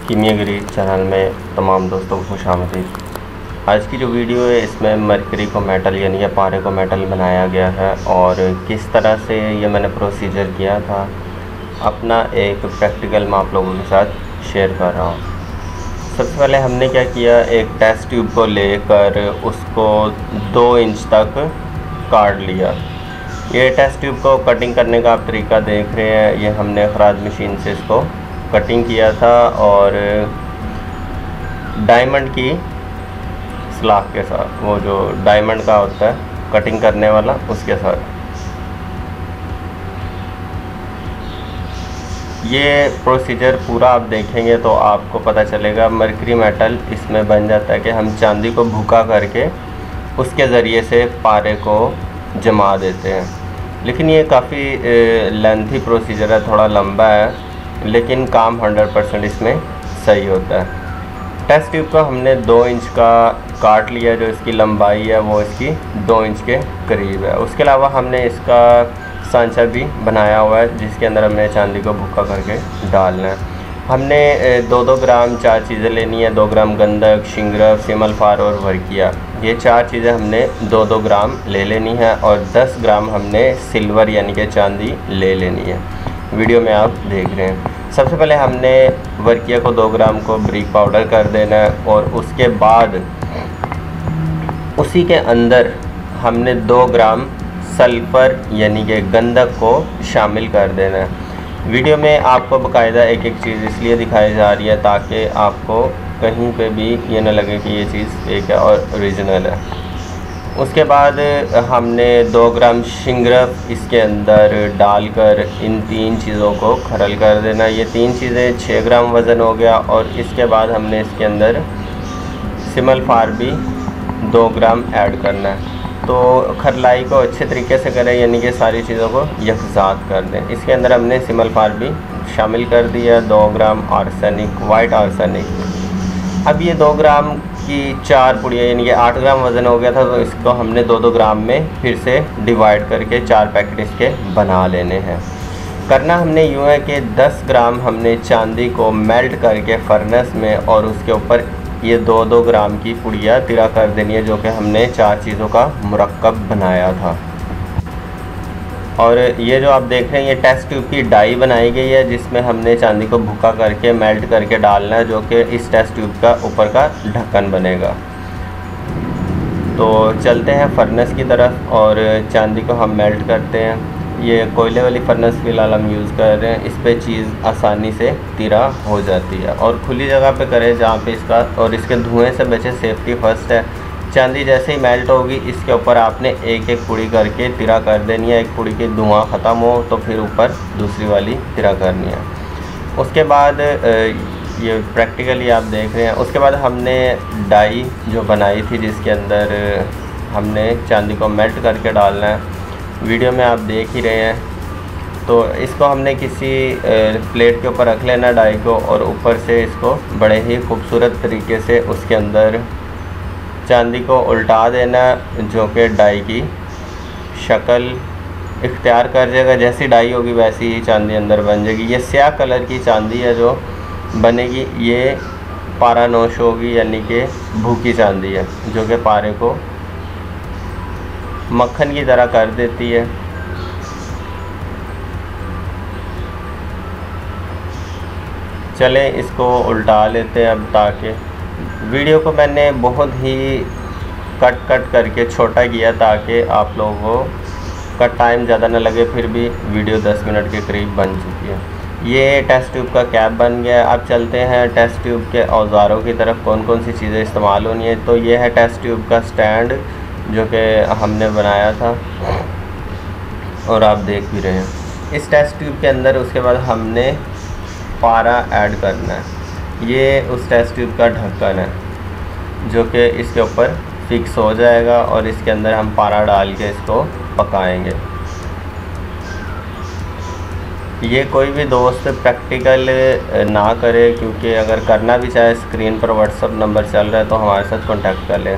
कीमियागरी channel में तमाम दोस्तों को खुशामदीद। आज की जो वीडियो है इसमें मरकरी को मेटल यानी कि पारे को मेटल बनाया गया है और किस तरह से ये मैंने प्रोसीजर किया था अपना एक प्रैक्टिकल मैं आप लोगों के साथ शेयर कर रहा हूँ। सबसे पहले हमने क्या किया, एक टेस्ट ट्यूब को लेकर उसको 2 इंच तक काट लिया। ये टेस्ट ट्यूब को कटिंग करने का आप तरीका देख रहे हैं, ये हमने खराद मशीन से इसको कटिंग किया था और डायमंड की स्लाख के साथ, वो जो डायमंड का होता है कटिंग करने वाला उसके साथ। ये प्रोसीजर पूरा आप देखेंगे तो आपको पता चलेगा मरकरी मेटल इसमें बन जाता है कि हम चांदी को भूका करके उसके ज़रिए से पारे को जमा देते हैं। लेकिन ये काफ़ी लेंथी प्रोसीजर है, थोड़ा लंबा है, लेकिन काम 100% इसमें सही होता है। टेस्ट ट्यूब को हमने 2 इंच का काट लिया, जो इसकी लंबाई है वो इसकी 2 इंच के करीब है। उसके अलावा हमने इसका सांचा भी बनाया हुआ है जिसके अंदर हमने चांदी को भुक्का करके डालना है। हमने 2-2 ग्राम 4 चीज़ें लेनी है, 2 ग्राम गंधक, शिंगरफ, सिमल फार और वर्किया। ये 4 चीज़ें हमने 2-2 ग्राम ले लेनी है और 10 ग्राम हमने सिल्वर यानी कि चांदी ले लेनी है। वीडियो में आप देख रहे हैं। सबसे पहले हमने वर्किया को 2 ग्राम को बारीक पाउडर कर देना है और उसके बाद उसी के अंदर हमने 2 ग्राम सल्फ़र यानी कि गंधक को शामिल कर देना है। वीडियो में आपको बाकायदा एक एक चीज़ इसलिए दिखाई जा रही है ताकि आपको कहीं पे भी ये न लगे कि ये चीज़ फेक है और ओरिजिनल है। उसके बाद हमने 2 ग्राम शिंगरफ इसके अंदर डालकर इन 3 चीज़ों को खरल कर देना। ये 3 चीज़ें 6 ग्राम वज़न हो गया और इसके बाद हमने इसके अंदर सिमल फार भी 2 ग्राम ऐड करना है। तो खरलाई को अच्छे तरीके से करें यानी कि सारी चीज़ों को यकजात कर दें। इसके अंदर हमने सिमल फार भी शामिल कर दिया, 2 ग्राम आर्सेनिक, वाइट आर्सेनिक। अब ये 2 ग्राम की 4 पुड़ियाँ यानी कि 8 ग्राम वज़न हो गया था, तो इसको हमने 2-2 ग्राम में फिर से डिवाइड करके 4 पैकेट इसके बना लेने हैं। करना हमने यूँ है कि 10 ग्राम हमने चांदी को मेल्ट करके फर्नेस में और उसके ऊपर ये 2-2 ग्राम की पुड़िया तिरा कर देनी है, जो कि हमने 4 चीज़ों का मुरक्कब बनाया था। और ये जो आप देख रहे हैं ये टेस्ट ट्यूब की डाई बनाई गई है जिसमें हमने चांदी को भुक्का करके मेल्ट करके डालना है, जो कि इस टेस्ट ट्यूब का ऊपर का ढक्कन बनेगा। तो चलते हैं फर्नेस की तरफ और चांदी को हम मेल्ट करते हैं। ये कोयले वाली फर्नेस फ़िलहाल हम यूज़ कर रहे हैं, इस पर चीज़ आसानी से तिरा हो जाती है। और खुली जगह पे करें जहाँ पे इसका और इसके धुएं से बचे, सेफ्टी फर्स्ट है। चांदी जैसे ही मेल्ट होगी इसके ऊपर आपने एक पुड़ी करके तिरा कर देनी है। एक पुड़ी की धुआं ख़त्म हो तो फिर ऊपर दूसरी वाली तिरा करनी है। उसके बाद ये प्रैक्टिकली आप देख रहे हैं। उसके बाद हमने डाई जो बनाई थी जिसके अंदर हमने चांदी को मेल्ट करके डालना है, वीडियो में आप देख ही रहे हैं। तो इसको हमने किसी प्लेट के ऊपर रख लेना डाई को और ऊपर से इसको बड़े ही खूबसूरत तरीके से उसके अंदर चांदी को उल्टा देना, जो कि डाई की शक्ल इख्तियार कर जाएगा। जैसी डाई होगी वैसी ही चांदी अंदर बन जाएगी। ये स्याह कलर की चांदी है जो बनेगी, ये पारा नोश होगी यानी कि भूकी चांदी है, जो कि पारे को मक्खन की तरह कर देती है। चलें इसको उल्टा लेते हैं अब, ताकि वीडियो को मैंने बहुत ही कट करके छोटा किया ताकि आप लोगों का टाइम ज़्यादा न लगे। फिर भी वीडियो 10 मिनट के करीब बन चुकी है। ये टेस्ट ट्यूब का कैप बन गया। अब चलते हैं टेस्ट ट्यूब के औज़ारों की तरफ, कौन कौन सी चीज़ें इस्तेमाल होनी है। तो ये है टेस्ट ट्यूब का स्टैंड जो कि हमने बनाया था और आप देख भी रहे हैं। इस टेस्ट ट्यूब के अंदर उसके बाद हमने पारा ऐड करना है। ये उस टेस्ट ट्यूब का ढक्कन है जो कि इसके ऊपर फिक्स हो जाएगा और इसके अंदर हम पारा डाल के इसको पकाएंगे। ये कोई भी दोस्त प्रैक्टिकल ना करे, क्योंकि अगर करना भी चाहे स्क्रीन पर व्हाट्सअप नंबर चल रहा है तो हमारे साथ कांटेक्ट कर लें।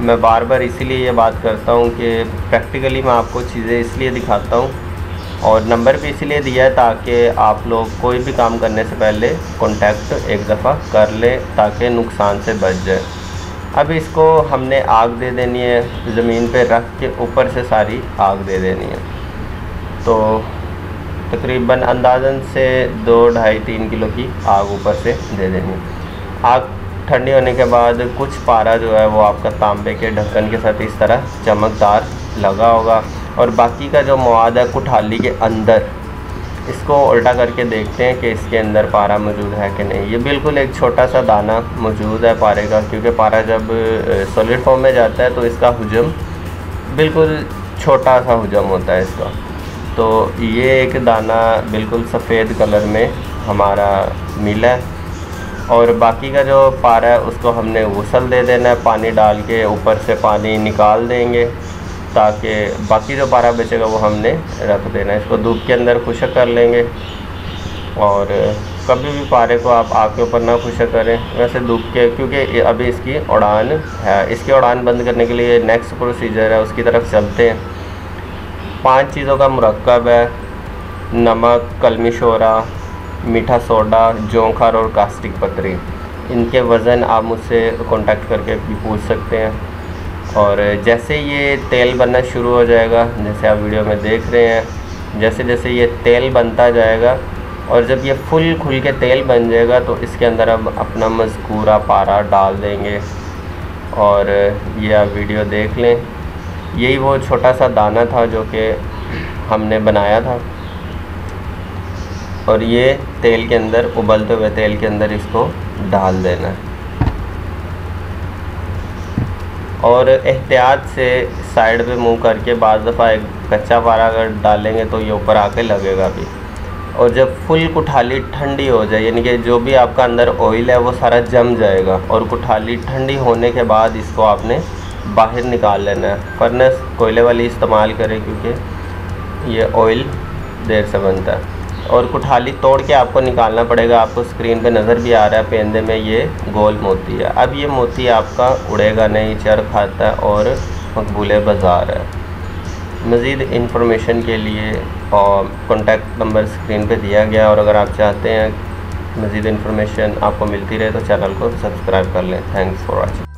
मैं बार बार इसीलिए ये बात करता हूँ कि प्रैक्टिकली मैं आपको चीज़ें इसलिए दिखाता हूँ और नंबर भी इसीलिए दिया है ताकि आप लोग कोई भी काम करने से पहले कांटेक्ट एक दफ़ा कर ले ताकि नुकसान से बच जाए। अब इसको हमने आग दे देनी है, ज़मीन पे रख के ऊपर से सारी आग दे देनी है। तो तकरीबन अंदाज़न से 2-2.5-3 किलो की आग ऊपर से दे देनी है। आग ठंडी होने के बाद कुछ पारा जो है वो आपका तांबे के ढक्कन के साथ इस तरह चमकदार लगा होगा और बाकी का जो मवाद है कुठाली के अंदर, इसको उल्टा करके देखते हैं कि इसके अंदर पारा मौजूद है कि नहीं। ये बिल्कुल एक छोटा सा दाना मौजूद है पारे का, क्योंकि पारा जब सॉलिड फॉर्म में जाता है तो इसका हुजम बिल्कुल छोटा सा हुजम होता है इसका। तो ये एक दाना बिल्कुल सफ़ेद कलर में हमारा मिला है और बाकी का जो पारा है उसको हमने गुसल दे देना है, पानी डाल के ऊपर से पानी निकाल देंगे ताकि बाकी जो पारा बचेगा वो हमने रख देना है। इसको धूप के अंदर खुशक कर लेंगे और कभी भी पारे को आप आग के ऊपर ना खुशक करें, वैसे धूप के, क्योंकि अभी इसकी उड़ान है। इसकी उड़ान बंद करने के लिए नेक्स्ट प्रोसीजर है, उसकी तरफ चलते हैं। 5 चीज़ों का मुरक्कब है, नमक, कलमी शोरा, मीठा सोडा, जोंखार और कास्टिक पतरी। इनके वज़न आप मुझसे कांटेक्ट करके भी पूछ सकते हैं। और जैसे ये तेल बनना शुरू हो जाएगा, जैसे आप वीडियो में देख रहे हैं, जैसे जैसे ये तेल बनता जाएगा और जब ये फुल खुल के तेल बन जाएगा तो इसके अंदर हम अपना मज़कूरा पारा डाल देंगे। और ये आप वीडियो देख लें, यही वो छोटा सा दाना था जो कि हमने बनाया था और ये तेल के अंदर, उबलते हुए तेल के अंदर इसको डाल देना है। और एहतियात से साइड पे मुंह करके, बाज़ दफ़ा एक कच्चा पारा अगर डालेंगे तो ये ऊपर आके लगेगा भी। और जब फुल कुठाली ठंडी हो जाए, यानी कि जो भी आपका अंदर ऑयल है वो सारा जम जाएगा और कुठाली ठंडी होने के बाद इसको आपने बाहर निकाल लेना है। फर्नेस कोयले वाली इस्तेमाल करें क्योंकि ये ऑयल देर से बनता है। और कुठाली तोड़ के आपको निकालना पड़ेगा। आपको स्क्रीन पे नज़र भी आ रहा है पेंदे में ये गोल मोती है। अब ये मोती आपका उड़ेगा नहीं, चर खाता है और मकबूल बाज़ार है। मज़ीद इन्फॉर्मेशन के लिए और कॉन्टैक्ट नंबर स्क्रीन पे दिया गया और अगर आप चाहते हैं मज़ीद इन्फॉर्मेशन आपको मिलती रहे तो चैनल को सब्सक्राइब कर लें। Thanks for watching.